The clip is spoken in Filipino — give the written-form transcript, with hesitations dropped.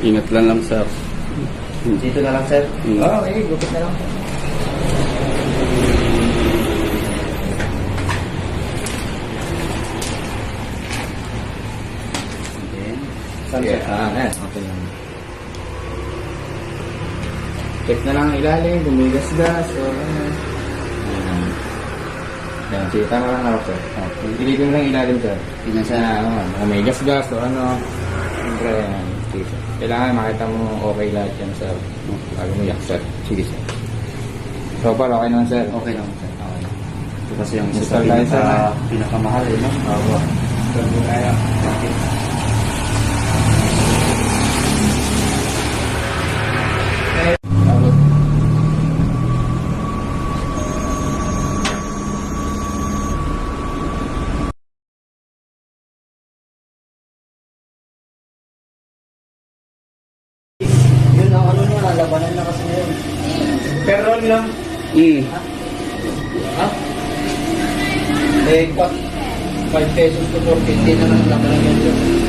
Ingat lang sir. Dito na lang, sir. Oo, gupit na lang. Then, Okay, okay lang. Check na lang ang ilalim, gumigas-gas, o ano. Yan, sige, tama lang ako, sir. Ilipin mo lang ilalim, sir. pinasa. Kung may gas-gas o ano. Siyempre, sige, sir. Kailangan makita mo okay lahat yan, sir. Bago mo yak, sir. Sige, sir. So far, okay naman, sir. Okay lang, sir. Okay lang. Ito kasi yung isa Install sa tayo, sir, pinakamahal, eh, no? Opo. Sir, mo kaya. Okay. Yun ang ano nyo, labanan na kasi ngayon. Pero lang. Ha? Eh, 5 pesos to 450 na lang labanan yun.